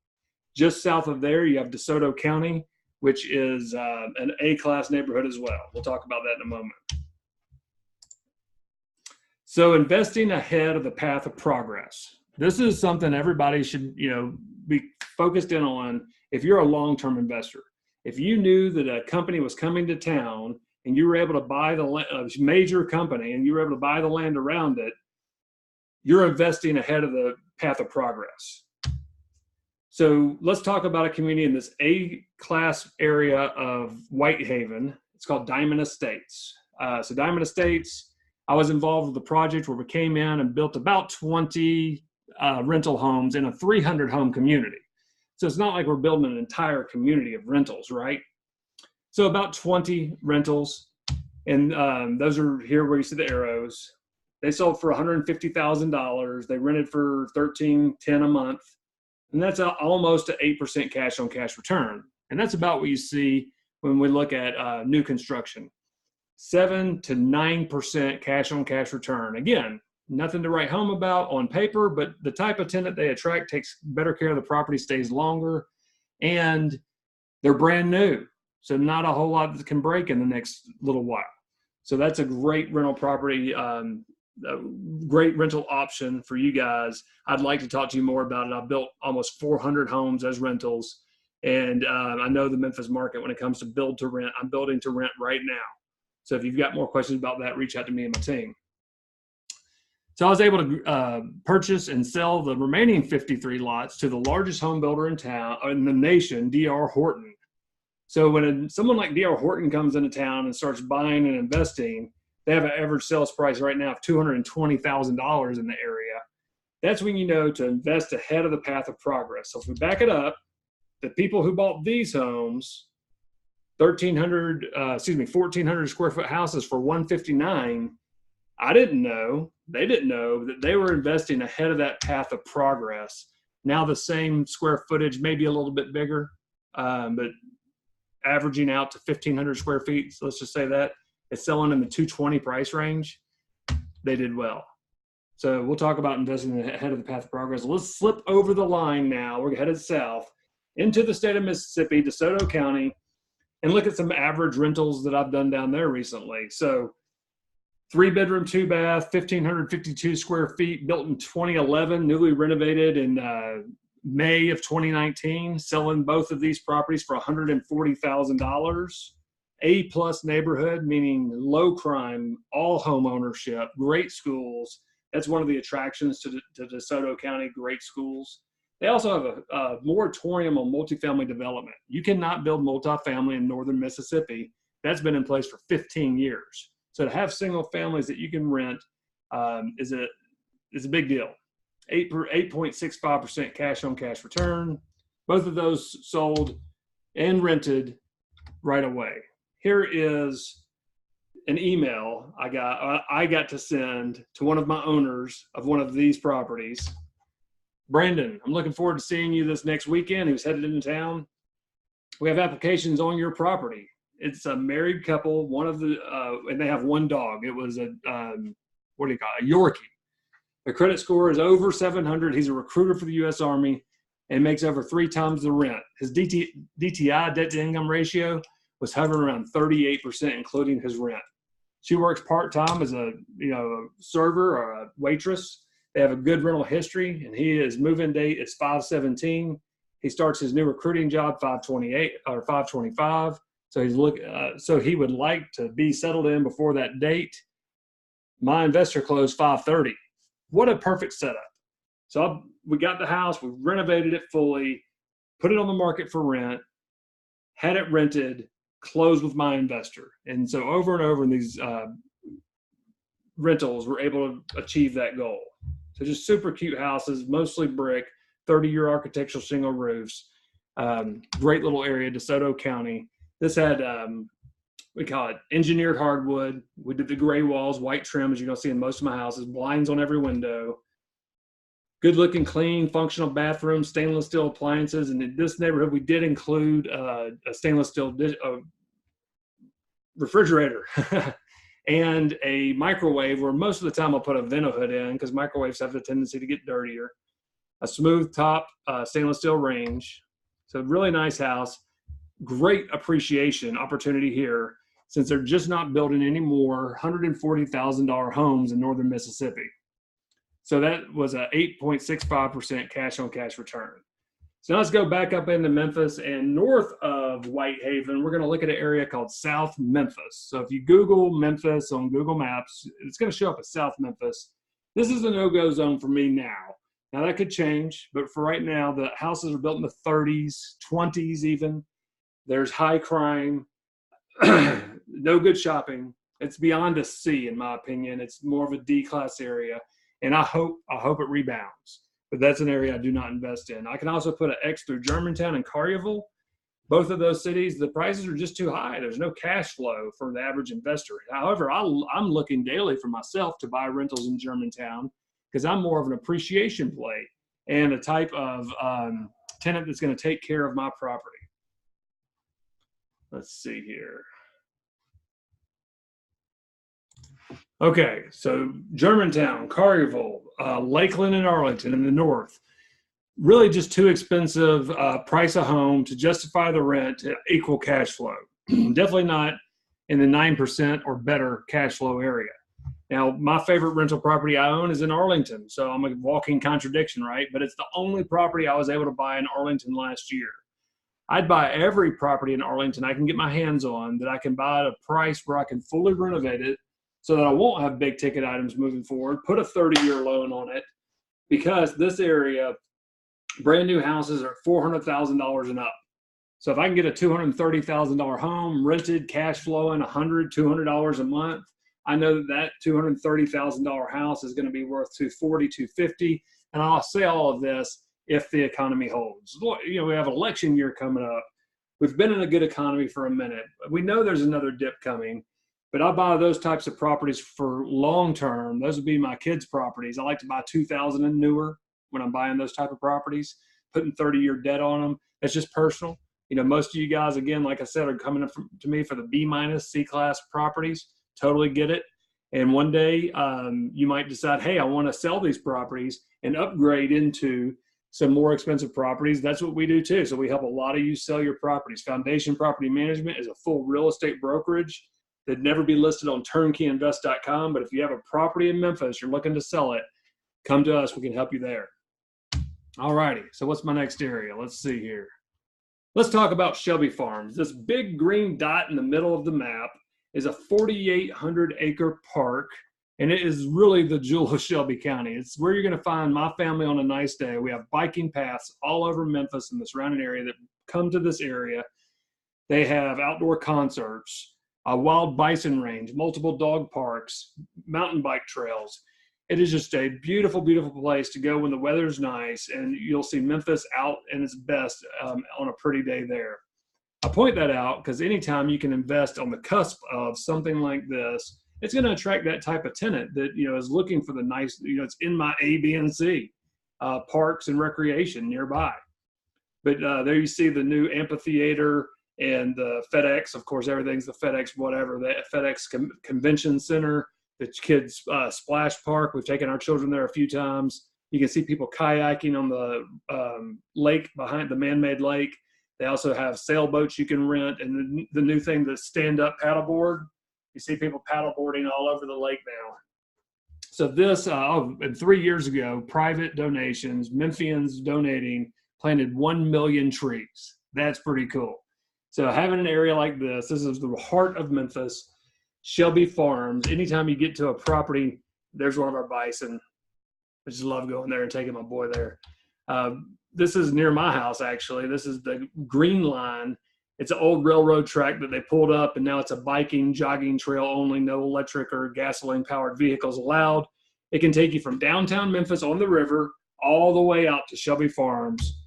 Just south of there, you have DeSoto County, which is an A-class neighborhood as well. We'll talk about that in a moment. So investing ahead of the path of progress. This is something everybody should, be focused in on if you're a long-term investor. If you knew that a company was coming to town and you were able to buy a major company and you were able to buy the land around it, you're investing ahead of the path of progress. So let's talk about a community in this A-class area of Whitehaven. It's called Diamond Estates. So Diamond Estates, I was involved with the project where we came in and built about 20 rental homes in a 300 home community. So it's not like we're building an entire community of rentals, right? So about 20 rentals, and those are here where you see the arrows. They sold for $150,000. They rented for $13.10 a month, and that's almost an 8% cash on cash return. And that's about what you see when we look at new construction. 7 to 9% cash on cash return. Again, nothing to write home about on paper, but the type of tenant they attract takes better care of the property, stays longer, and they're brand new. So not a whole lot that can break in the next little while. So that's a great rental property, a great rental option for you guys. I'd like to talk to you more about it. I've built almost 400 homes as rentals, and I know the Memphis market when it comes to build to rent. I'm building to rent right now. So if you've got more questions about that, reach out to me and my team. So I was able to purchase and sell the remaining 53 lots to the largest home builder in town, in the nation, D.R. Horton. So when someone like D.R. Horton comes into town and starts buying and investing, they have an average sales price right now of $220,000 in the area. That's when you know to invest ahead of the path of progress. So if we back it up, the people who bought these homes, 1,400 square foot houses for $159,000, I didn't know, they didn't know that they were investing ahead of that path of progress. Now the same square footage, maybe a little bit bigger, but averaging out to 1,500 square feet. So let's just say that it's selling in the 220 price range. They did well. So we'll talk about investing ahead of the path of progress. Let's slip over the line now. We're headed south into the state of Mississippi, DeSoto County, and look at some average rentals that I've done down there recently. So 3-bedroom, 2-bath, 1,552 square feet, built in 2011, newly renovated in May of 2019, selling both of these properties for $140,000. A-plus neighborhood, meaning low crime, all home ownership, great schools. That's one of the attractions to DeSoto County, great schools. They also have a moratorium on multifamily development. You cannot build multifamily in northern Mississippi. That's been in place for 15 years. So to have single families that you can rent is a big deal. 8.65% cash on cash return. Both of those sold and rented right away. Here is an email I got to send to one of my owners of one of these properties. Brandon, I'm looking forward to seeing you this next weekend. He was headed into town. We have applications on your property. It's a married couple, and they have one dog. It was a Yorkie. The credit score is over 700. He's a recruiter for the U.S. Army. and makes over 3 times the rent. His DTI, debt to income ratio, was hovering around 38%, including his rent. She works part-time as a server or a waitress. They have a good rental history, and his move-in date is 5/17. He starts his new recruiting job 5/28 or 5/25. So he would like to be settled in before that date. My investor closed 5/30. What a perfect setup. So we got the house, we renovated it fully, put it on the market for rent, had it rented, closed with my investor. And so over and over in these rentals, we're able to achieve that goal. So just super cute houses, mostly brick, 30-year architectural shingle roofs, great little area, DeSoto County. This had, we call it engineered hardwood. We did the gray walls, white trim, as you're gonna see in most of my houses, blinds on every window. Good looking, clean, functional bathroom, stainless steel appliances. And in this neighborhood, we did include a stainless steel refrigerator and a microwave, where most of the time I'll put a vent hood in because microwaves have the tendency to get dirtier. A smooth top stainless steel range. So really nice house. Great appreciation opportunity here, since they're just not building any more $140,000 homes in northern Mississippi. So that was a 8.65% cash on cash return. So now let's go back up into Memphis, and north of Whitehaven, we're going to look at an area called South Memphis. So if you Google Memphis on Google Maps, it's going to show up as South Memphis. This is a no-go zone for me now. Now that could change, but for right now, the houses are built in the 30s, 20s even. There's high crime, no good shopping. It's beyond a C, in my opinion. It's more of a D-class area, and I hope it rebounds. But that's an area I do not invest in. I can also put an X through Germantown and Collierville. Both of those cities, the prices are just too high. There's no cash flow for the average investor. However, I'm looking daily for myself to buy rentals in Germantown because I'm more of an appreciation play and a type of tenant that's going to take care of my property. Let's see here. Okay, so Germantown, Collierville, Lakeland, and Arlington in the north. Really just too expensive price a home to justify the rent to equal cash flow. Definitely not in the 9% or better cash flow area. Now, my favorite rental property I own is in Arlington, so I'm a walking contradiction, right? But it's the only property I was able to buy in Arlington last year. I'd buy every property in Arlington I can get my hands on that I can buy at a price where I can fully renovate it so that I won't have big ticket items moving forward, put a 30-year loan on it, because this area, brand new houses are $400,000 and up. So if I can get a $230,000 home rented, cash flowing $100, $200 a month, I know that $230,000 house is going to be worth $240, $250, and I'll say all of this if the economy holds. You know, we have election year coming up. We've been in a good economy for a minute. We know there's another dip coming, but I buy those types of properties for long term. Those would be my kids' properties. I like to buy 2000 and newer when I'm buying those type of properties, putting 30-year debt on them. That's just personal. You know, most of you guys, again, like I said, are coming up to me for the B-, C-class properties. Totally get it. And one day you might decide, hey, I want to sell these properties and upgrade into some more expensive properties. That's what we do too. So we help a lot of you sell your properties. Foundation Property Management is a full real estate brokerage that'd never be listed on TurnkeyInvest.com. But if you have a property in Memphis, you're looking to sell it, come to us. We can help you there. All righty. So what's my next area? Let's see here. Let's talk about Shelby Farms. This big green dot in the middle of the map is a 4,800 acre park, and it is really the jewel of Shelby County. It's where you're going to find my family on a nice day. We have biking paths all over Memphis and the surrounding area that come to this area. They have outdoor concerts, a wild bison range, multiple dog parks, mountain bike trails. It is just a beautiful, beautiful place to go when the weather's nice, and you'll see Memphis out in its best on a pretty day there. I point that out because anytime you can invest on the cusp of something like this, it's going to attract that type of tenant that, you know, is looking for the nice, you know, it's in my A, B, and C, parks and recreation nearby. But there you see the new amphitheater and the FedEx. Of course, everything's the FedEx, whatever, the FedEx Convention Center, the kids' splash park. We've taken our children there a few times. You can see people kayaking on the lake behind the man-made lake. They also have sailboats you can rent, and the new thing, the stand-up paddleboard. You see people paddleboarding all over the lake now. So this, 3 years ago, private donations, Memphians donating, planted 1 million trees. That's pretty cool. So having an area like this is the heart of Memphis, Shelby Farms. Anytime you get to a property, there's one of our bison. I just love going there and taking my boy there. This is near my house, actually. This is the Green Line. It's an old railroad track that they pulled up, and now it's a biking, jogging trail only, no electric or gasoline-powered vehicles allowed. It can take you from downtown Memphis on the river all the way out to Shelby Farms.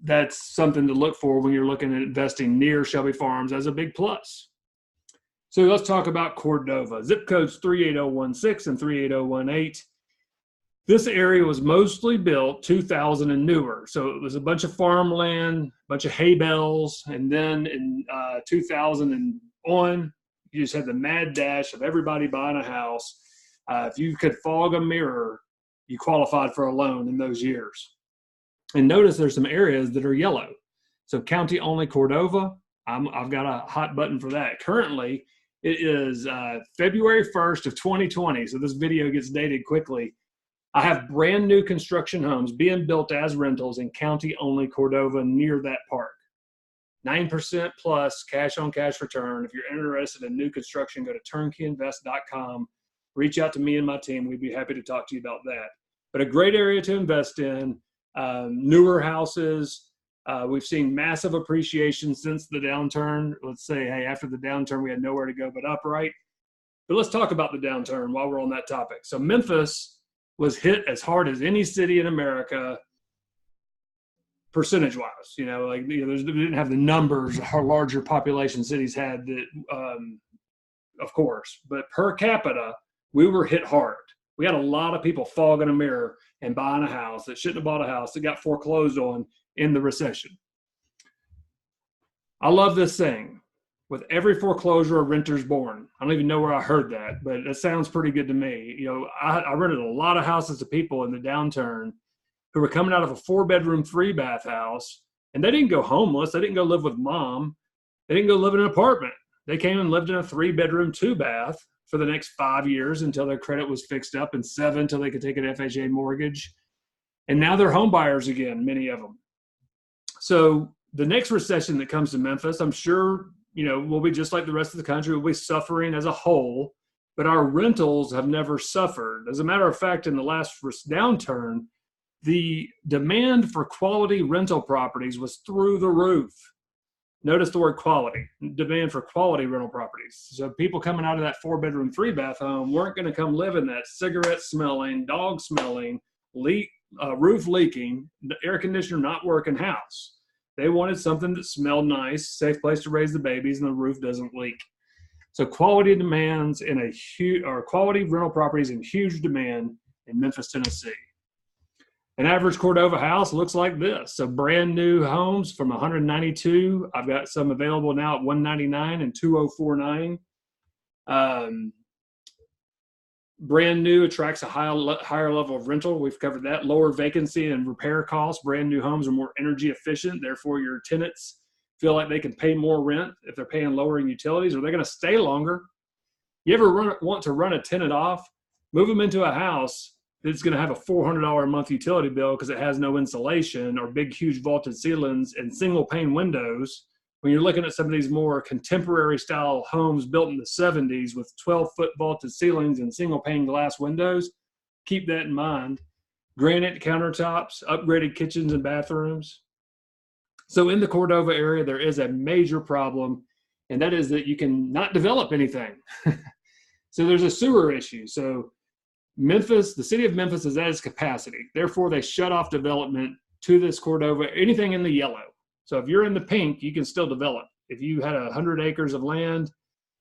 That's something to look for when you're looking at investing near Shelby Farms as a big plus. So let's talk about Cordova. Zip codes 38016 and 38018. This area was mostly built 2000 and newer. So it was a bunch of farmland, a bunch of hay bales, and then in 2000 and on, you just had the mad dash of everybody buying a house. If you could fog a mirror, you qualified for a loan in those years. And notice there's some areas that are yellow. So county only Cordova, I've got a hot button for that. Currently, it is February 1st of 2020. So this video gets dated quickly. I have brand new construction homes being built as rentals in county only Cordova near that park. 9% plus cash on cash return. If you're interested in new construction, go to TurnkeyInvest.com. Reach out to me and my team. We'd be happy to talk to you about that. But a great area to invest in. Newer houses. We've seen massive appreciation since the downturn. Let's say, hey, after the downturn, we had nowhere to go but up, right? But let's talk about the downturn while we're on that topic. So Memphis was hit as hard as any city in America, percentage-wise. They didn't have the numbers our larger population cities had that, of course. But per capita, we were hit hard. We had a lot of people fogging a mirror and buying a house that shouldn't have bought a house that got foreclosed on in the recession. I love this saying, with every foreclosure, a renter's born. I don't even know where I heard that, but it sounds pretty good to me. I rented a lot of houses to people in the downturn who were coming out of a 4-bedroom, 3-bath house, and they didn't go homeless. They didn't go live with mom. They didn't go live in an apartment. They came and lived in a 3-bedroom, 2-bath for the next 5 years until their credit was fixed up, and 7 until they could take an FHA mortgage. And now they're home buyers again, many of them. So the next recession that comes to Memphis, I'm sure, we'll be just like the rest of the country. We'll be suffering as a whole, but our rentals have never suffered. As a matter of fact, in the last downturn, the demand for quality rental properties was through the roof. Notice the word quality, demand for quality rental properties. So people coming out of that 4-bedroom, 3-bath home weren't going to come live in that cigarette smelling, dog smelling, roof leaking, air conditioner not working house. They wanted something that smelled nice, safe place to raise the babies, and the roof doesn't leak. So quality demands quality rental properties in huge demand in Memphis, Tennessee. An average Cordova house looks like this. So brand new homes from 192. I've got some available now at 199 and 2049. Brand new attracts a higher level of rental. We've covered that. Lower vacancy and repair costs. Brand new homes are more energy efficient. Therefore, your tenants feel like they can pay more rent if they're paying lower in utilities, or they're going to stay longer. You ever want to run a tenant off? Move them into a house that's going to have a $400 a month utility bill because it has no insulation or big, huge vaulted ceilings and single pane windows. When you're looking at some of these more contemporary style homes built in the 70s with 12-foot vaulted ceilings and single pane glass windows, keep that in mind. Granite countertops, upgraded kitchens and bathrooms. So in the Cordova area, there is a major problem, and that is that you can not develop anything. So there's a sewer issue. So Memphis, the city of Memphis is at its capacity. Therefore, they shut off development to this Cordova, anything in the yellow. So if you're in the pink, you can still develop. If you had 100 acres of land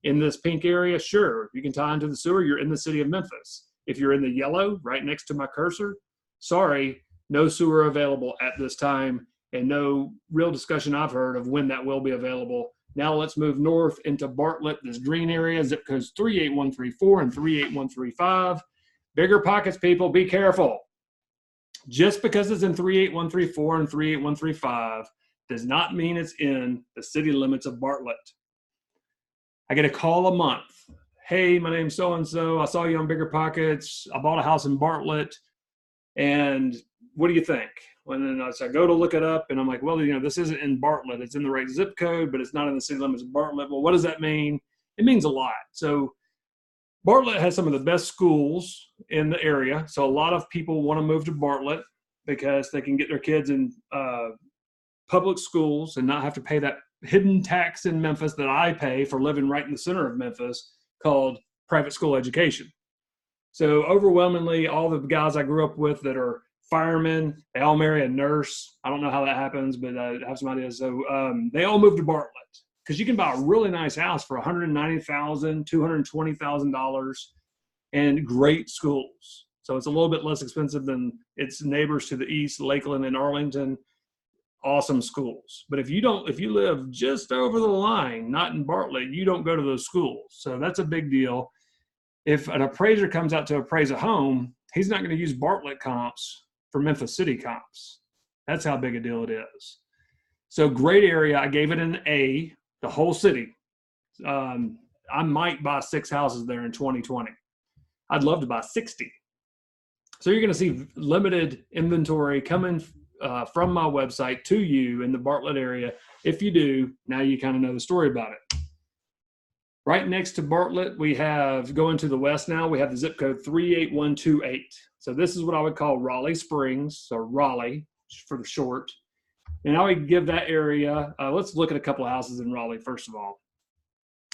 in this pink area, sure, you can tie into the sewer. You're in the city of Memphis. If you're in the yellow, right next to my cursor, sorry, no sewer available at this time, and no real discussion I've heard of when that will be available. Now let's move north into Bartlett, this green area, zip codes 38134 and 38135. Bigger pockets, people, be careful. Just because it's in 38134 and 38135 does not mean it's in the city limits of Bartlett. I get a call a month. Hey, my name's so-and-so. I saw you on Bigger Pockets. I bought a house in Bartlett. And what do you think? And then I go to look it up, and I'm like, well, this isn't in Bartlett. It's in the right zip code, but it's not in the city limits of Bartlett. Well, what does that mean? It means a lot. So Bartlett has some of the best schools in the area. So a lot of people want to move to Bartlett because they can get their kids in public schools and not have to pay that hidden tax in Memphis that I pay for living right in the center of Memphis called private school education. So overwhelmingly, all the guys I grew up with that are firemen, they all marry a nurse. I don't know how that happens, but I have some ideas. So they all moved to Bartlett because you can buy a really nice house for $190,000, $220,000 and great schools. So it's a little bit less expensive than its neighbors to the east, Lakeland and Arlington. Awesome schools. But if you live just over the line, not in Bartlett, you don't go to those schools. So that's a big deal. If an appraiser comes out to appraise a home, he's not going to use Bartlett comps for Memphis City comps. That's how big a deal it is. So great area. I gave it an A, the whole city. I might buy 6 houses there in 2020. I'd love to buy 60. So you're going to see limited inventory coming from my website to you in the Bartlett area. If you do, now you kind of know the story about it. Right next to Bartlett, we have, going to the west now, we have the zip code 38128. So this is what I would call Raleigh Springs, or Raleigh for the short. And I would give that area, let's look at a couple of houses in Raleigh first of all.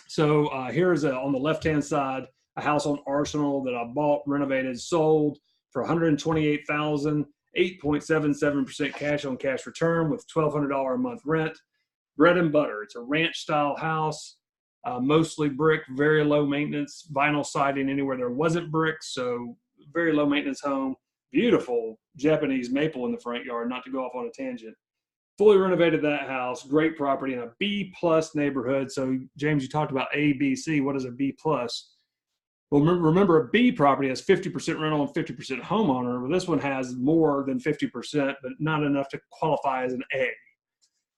So here's on the left-hand side, a house on Arsenal that I bought, renovated, sold for $128,000, 8.77% cash on cash return with $1,200 a month rent. Bread and butter. It's a ranch style house, mostly brick, very low maintenance, vinyl siding anywhere there wasn't brick, so very low maintenance home. Beautiful Japanese maple in the front yard, not to go off on a tangent. Fully renovated that house, great property in a B plus neighborhood. So James, you talked about A, B, C. What is a B plus? Well, remember a B property has 50% rental and 50% homeowner. Well, this one has more than 50%, but not enough to qualify as an A.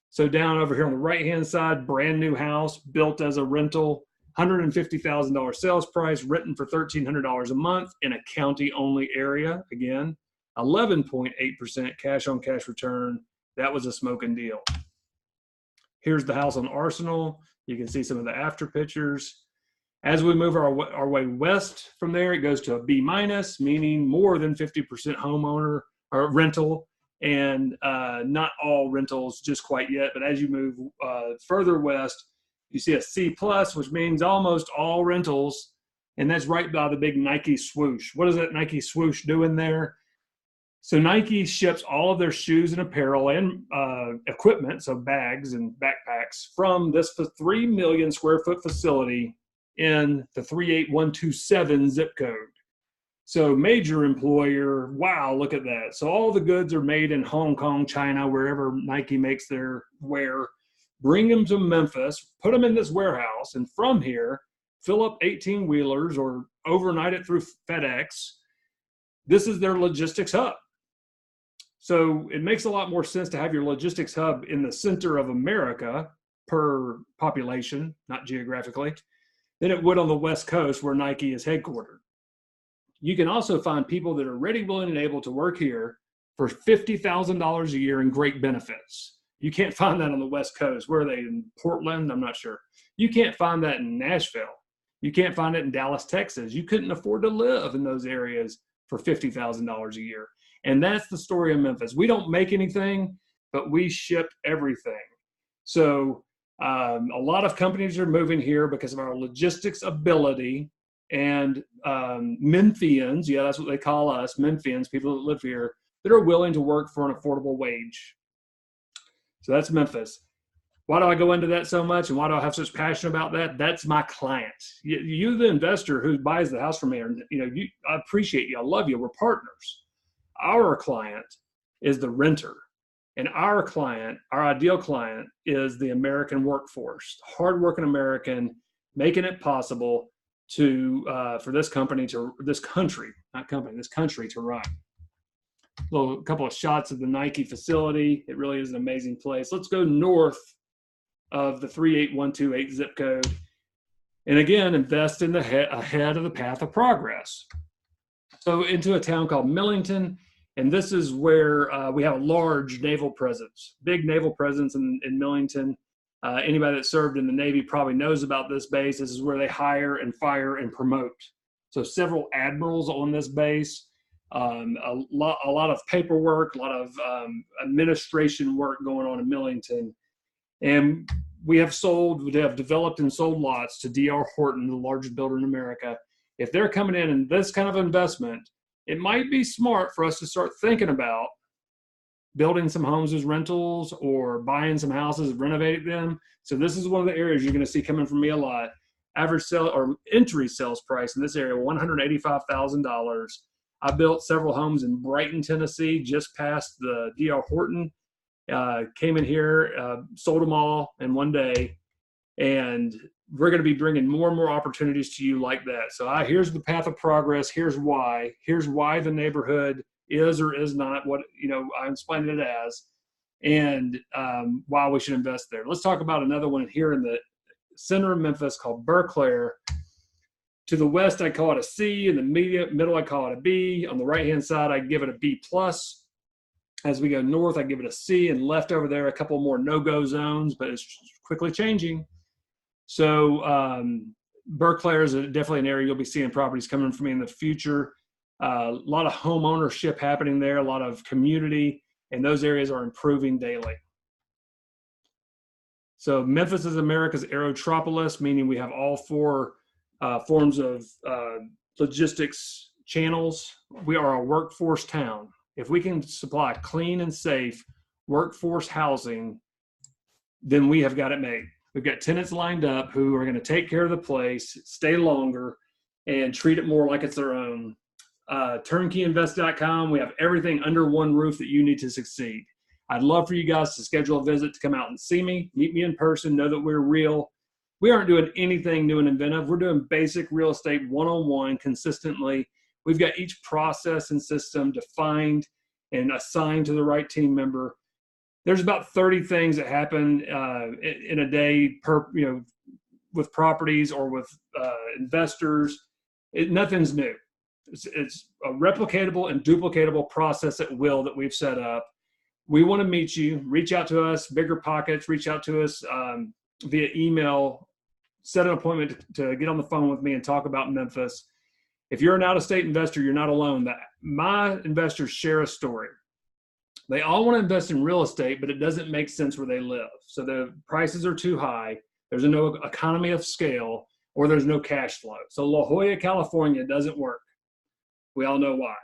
So down over here on the right-hand side, brand new house, built as a rental, $150,000 sales price, written for $1,300 a month in a county-only area. Again, 11.8% cash on cash return. That was a smoking deal. Here's the house on Arsenal. You can see some of the after pictures. As we move our way west from there, it goes to a B minus, meaning more than 50% homeowner or rental, and not all rentals just quite yet. But as you move further west, you see a C plus, which means almost all rentals, and that's right by the big Nike swoosh. What is that Nike swoosh doing there? So Nike ships all of their shoes and apparel and equipment, so bags and backpacks, from this 3 million square foot facility in the 38127 zip code. So major employer, wow, look at that. So all the goods are made in Hong Kong, China, wherever Nike makes their wear. Bring them to Memphis, put them in this warehouse, and from here, fill up 18-wheelers or overnight it through FedEx. This is their logistics hub. So it makes a lot more sense to have your logistics hub in the center of America per population, not geographically, than it would on the West Coast where Nike is headquartered. You can also find people that are ready, willing, and able to work here for $50,000 a year and great benefits. You can't find that on the West Coast. Where are they, in Portland? I'm not sure. You can't find that in Nashville. You can't find it in Dallas, Texas. You couldn't afford to live in those areas for $50,000 a year. And that's the story of Memphis. We don't make anything, but we ship everything. So a lot of companies are moving here because of our logistics ability, and Memphians, yeah, that's what they call us, Memphians, people that live here, that are willing to work for an affordable wage. So that's Memphis. Why do I go into that so much, and why do I have such passion about that? That's my client. You, the investor who buys the house from me, I appreciate you. I love you. We're partners. Our client is the renter. And our client, our ideal client, is the American workforce, hardworking American, making it possible to for this country. not company, this country to run. A couple of shots of the Nike facility. It really is an amazing place. Let's go north of the 38128 zip code. And again, invest in the ahead of the path of progress. So into a town called Millington. And this is where we have a large naval presence, big naval presence in Millington. Anybody that served in the Navy probably knows about this base. This is where they hire and fire and promote. So several admirals on this base. A lot of paperwork, a lot of administration work going on in Millington. And we have developed and sold lots to D.R. Horton, the largest builder in America. If they're coming in this kind of investment, it might be smart for us to start thinking about building some homes as rentals or buying some houses, renovating them. So this is one of the areas you're going to see coming from me a lot. Average sale or entry sales price in this area, $185,000. I built several homes in Brighton, Tennessee, just past the D.R. Horton. Came in here, sold them all in one day. And we're going to be bringing more and more opportunities to you like that. So here's the path of progress. Here's why the neighborhood is or is not what, I explained it as, and why we should invest there. Let's talk about another one here in the center of Memphis called Berkeley. To the west, I call it a C. In the middle, I call it a B. On the right-hand side, I give it a B+. As we go north, I give it a C. And left over there, a couple more no-go zones, but it's quickly changing. So Berkeley is definitely an area you'll be seeing properties coming from me in the future. A lot of home ownership happening there, a lot of community, and those areas are improving daily. So Memphis is America's aerotropolis, meaning we have all four forms of logistics channels. We are a workforce town. If we can supply clean and safe workforce housing, then we have got it made. We've got tenants lined up who are going to take care of the place, stay longer, and treat it more like it's their own. TurnkeyInvest.com. We have everything under one roof that you need to succeed. I'd love for you guys to schedule a visit to come out and see me, meet me in person, know that we're real. We aren't doing anything new and inventive. We're doing basic real estate one-on-one consistently. We've got each process and system defined and assigned to the right team member. There's about 30 things that happen in a day with properties or with investors. Nothing's new. It's a replicatable and duplicatable process at will that we've set up. We want to meet you. Reach out to us, Bigger Pockets. Reach out to us via email. Set an appointment to get on the phone with me and talk about Memphis. If you're an out-of-state investor, you're not alone. My investors share a story. They all want to invest in real estate, but it doesn't make sense where they live. So the prices are too high. There's no economy of scale, or there's no cash flow. So La Jolla, California doesn't work. We all know why.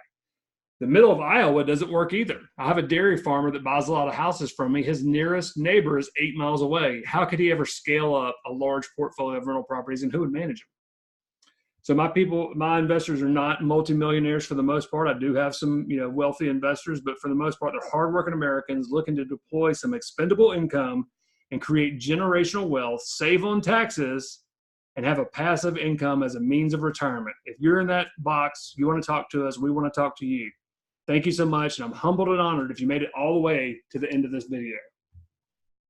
The middle of Iowa doesn't work either. I have a dairy farmer that buys a lot of houses from me. His nearest neighbor is 8 miles away. How could he ever scale up a large portfolio of rental properties, and who would manage them? So my investors are not multimillionaires for the most part. I do have some, wealthy investors, but for the most part, they're hardworking Americans looking to deploy some expendable income and create generational wealth, save on taxes, and have a passive income as a means of retirement. If you're in that box, you want to talk to us, we want to talk to you. Thank you so much, and I'm humbled and honored if you made it all the way to the end of this video.